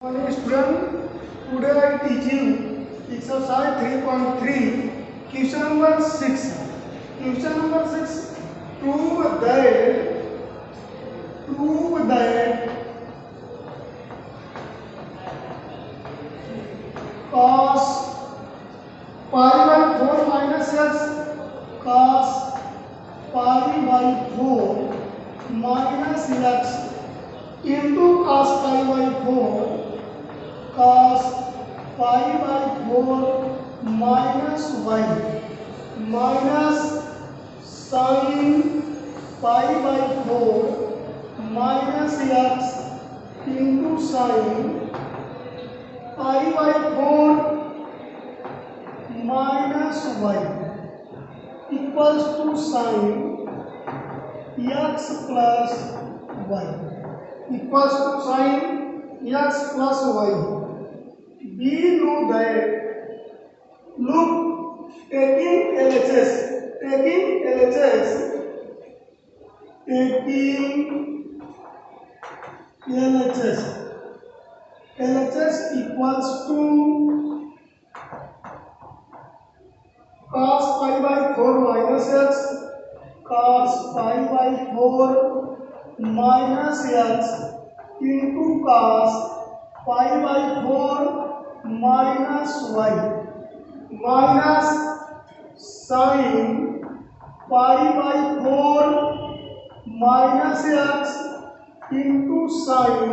Morning student, today I teach you exercise 3.3, question number 6. Question number 6, prove that cos pi by 4 minus x cos pi by 4 minus x into cos pi by 4 cos pi by 4 minus y minus sin pi by 4 minus x into sin pi by 4 minus y equals to sin x plus y equals to sin x plus y. We know that, look, taking LHS, LHS equals to cos pi by 4 minus x cos pi by 4 minus x into cos pi by 4 minus y minus sin pi by 4 minus x into sin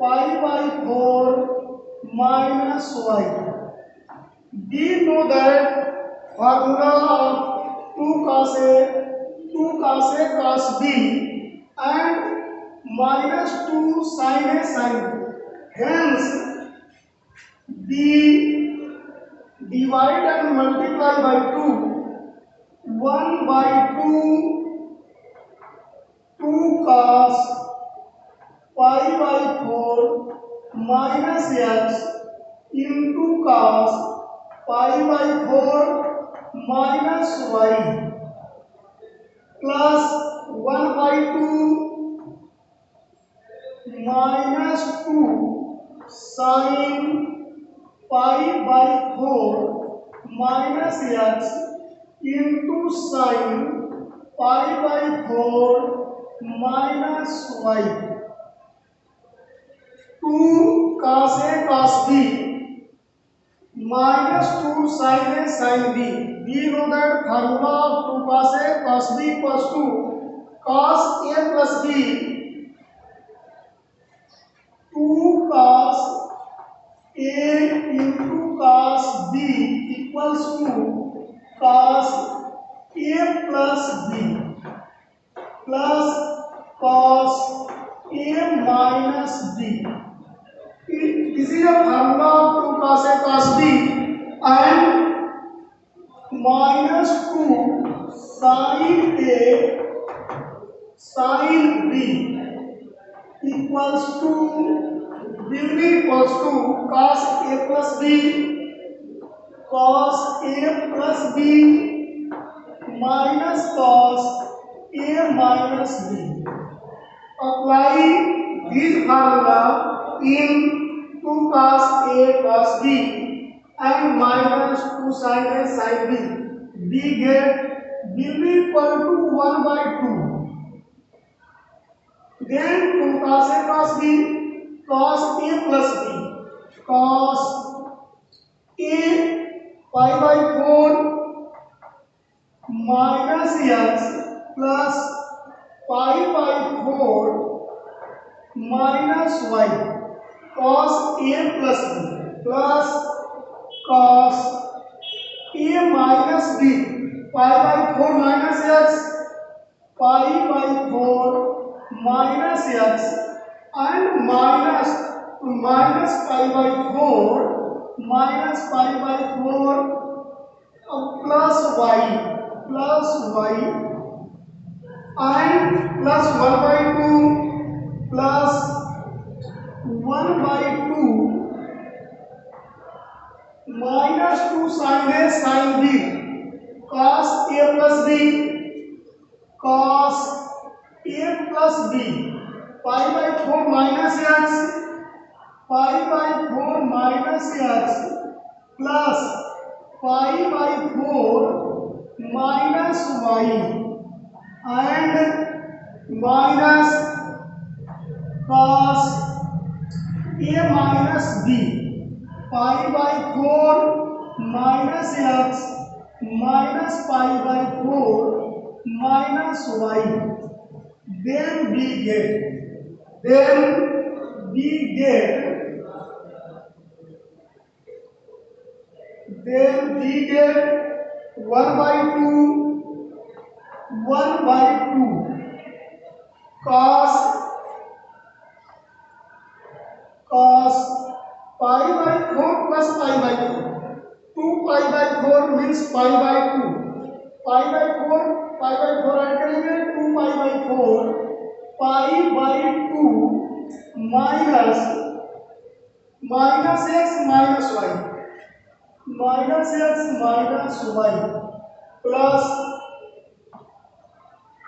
pi by 4 minus y. We know that formula of 2 cos A cos B and minus 2 sin A sin B. Hence, we divide and multiply by 2. 1 by 2 cos pi by 4 minus x into cos pi by 4 minus y plus 1 by 2 minus 2 sin pi by 4 minus x into sin pi by 4 minus y. 2 cos A cos B minus 2 sin A sin B. We know that formula of 2 cos A cos B equals to cos A plus B 2 cos A into cos B equals to cos A plus B plus cos A minus B. This is a formula of 2 cos A cos B and minus 2 sin A sin B equals to cos A plus B minus cos A minus B. Apply this formula in 2 cos A cos B and minus 2 sin A sin B. We get will be equal to 1 by 2. Then 2 cos A cos B cos A plus B cos A pi by 4 minus x plus pi by 4 minus y cos A plus B plus cos A minus B pi by 4 minus x pi by 4 minus x and minus pi by 4 plus y and plus 1 by 2 plus 1 by 2 minus 2 sin A sin B cos A plus B cos A plus B pi by 4 minus x pi by 4 minus x plus pi by 4 minus y and minus cos a minus b pi by 4 minus x minus pi by 4 minus y then we get 1 by 2 cos pi by 4 plus pi by 2 2 pi by 4 means pi by 2 pi by 4 add करेंगे 2 pi by 4 pi by 2 minus x minus y plus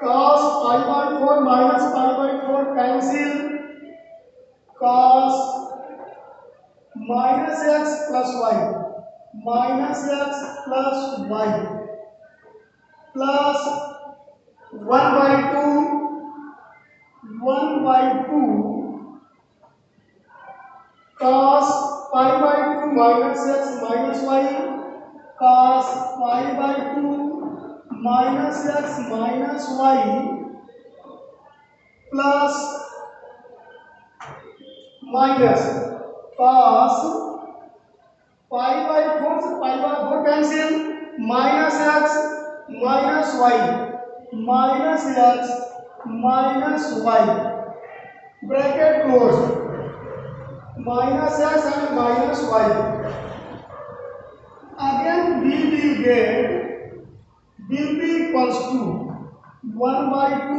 cos pi by 4 minus pi by 4 cancel cos minus x plus y plus 1 by 2 cos pi by 2 minus x minus y cos pi by 2 minus x minus y plus minus cos pi by 4 से pi by 4 cancel minus x minus y bracket close minus x and minus y again we will get will be equals to 1 by 2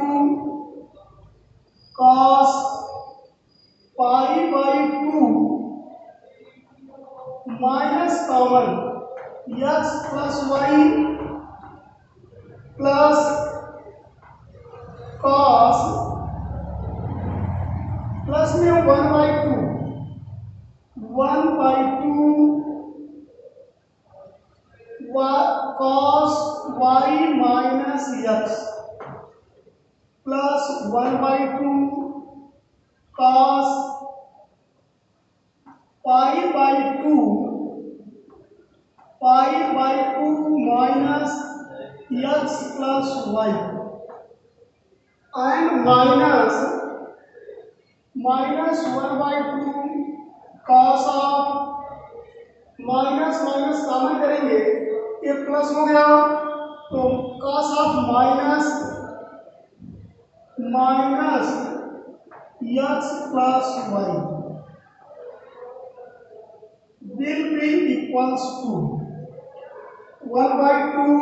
cos pi by 2 minus common x plus y plus cos plus में 1 by 2 cos y minus x plus 1 by 2 cos pi by 2 minus x plus y and minus 1 by 2 cos of minus common करेंगे ये plus हो गया तो cos of minus x plus y will be equals to 1 by 2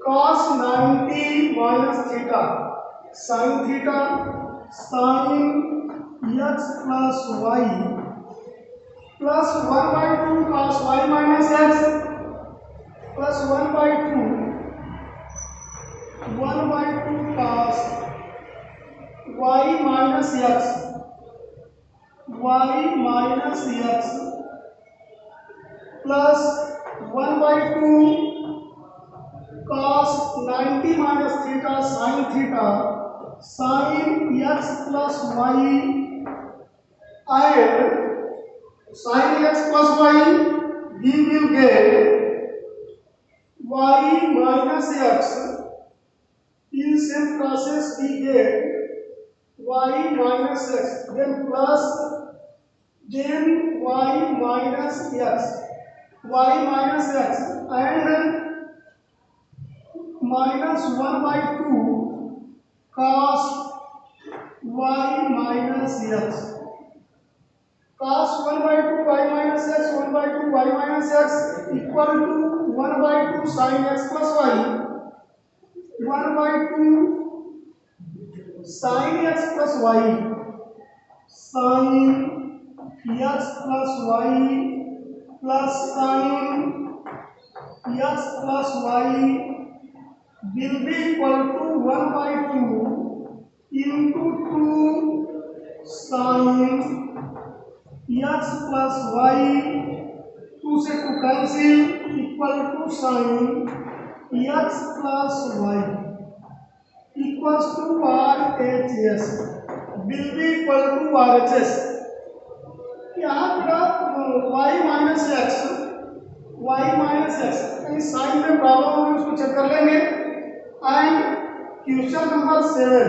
cos 90 minus theta sin theta sin x plus y plus 1 by 2 cos y minus x plus 1 by 2 cos y minus x plus 1 by 2 cos 90 minus theta sin x plus y and sin x plus y we will get y minus x in same process we get y minus x then plus then y minus x and minus 1 by 2 cos y minus x cos 1 by 2 y minus x 1 by 2 y minus x equal to 1 by 2 sin x plus y 1 by 2 sin x plus y sin x plus y plus sin x plus y will be equal to 1 by 2 into 2 sine x plus y, 2 से 2 cancel, equal to sine x plus y equals to R H S, will be equal to R H S. यहाँ पर y minus x, कहीं sine में problem होगी उसको check कर लेंगे। And question number 7,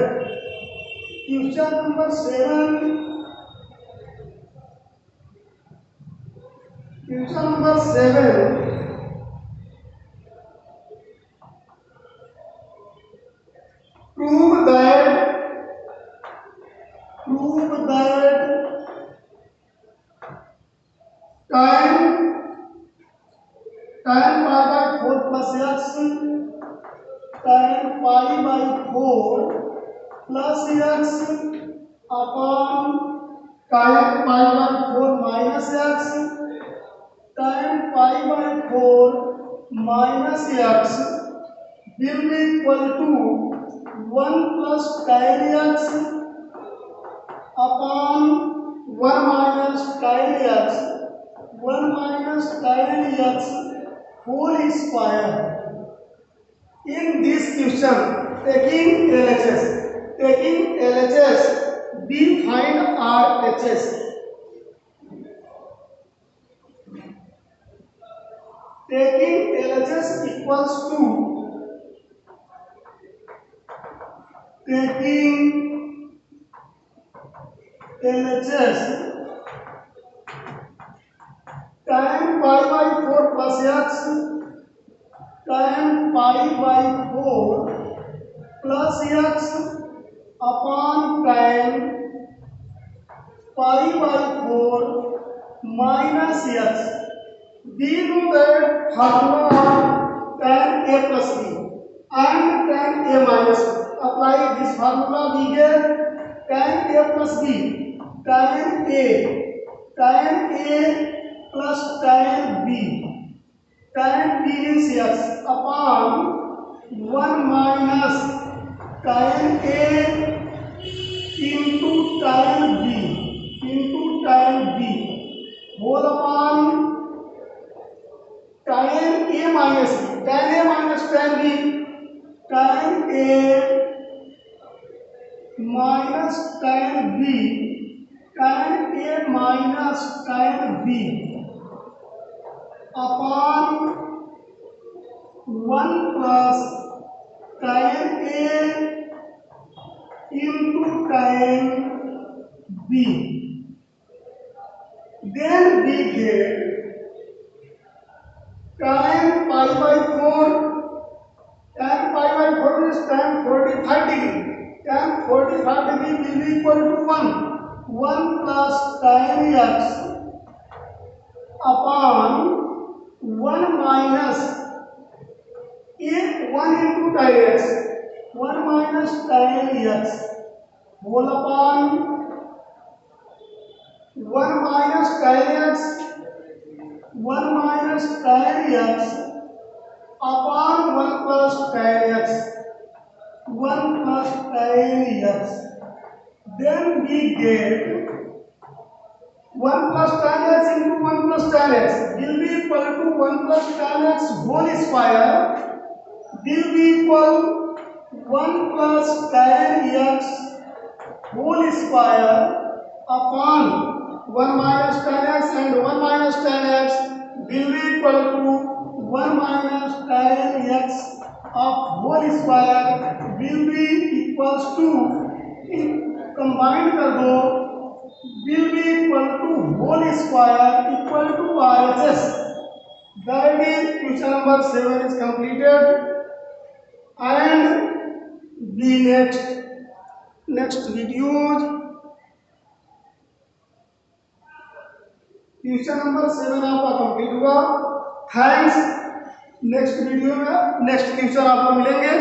question number 7, question number 7, prove that tan pi by 4 plus x, tan pi by 4 plus x upon tan pi by 4 minus x, tan pi by 4 minus x will be equal to 1 plus tan x upon 1 minus tan x, 1 minus tan x whole square. In this question, taking LHS, we find RHS. Taking LHS equals to, taking LHS tan pi by 4 plus x, tan pi by 4 plus x upon tan pi by 4 minus x. We know that formula of tan a plus b and tan a minus b. Apply this formula, we get tan a plus b, tan a plus tan b, tan b means x upon 1 minus tan a into tan b whole upon tan a minus b, tan a minus tan b, tan a minus tan b, tan a minus tan b upon 1 plus tan a into tan b. Then we get tan pi by 4, tan pi by 4 is tan 45 degree, tan 45 degree will be equal to 1 plus tan x upon 1 minus a 1 into tan x, 1 minus tan x whole upon 1 minus tan x, 1 minus tan x upon 1 plus tan x, 1 plus tan x. Then we get 1 plus tan x into 1 plus tan x will be equal to 1 plus tan x whole square will be equal 1 plus tan x whole square upon 1 minus tan x, and 1 minus tan x will be equal to 1 minus tan x of whole square will be equals to, combined कर दो, will be equal to whole square equal to RHS. That is question number 7 is completed. And the next videos, question number 7 आपका complete हुआ। Thanks. Next video में next question आपको मिलेंगे।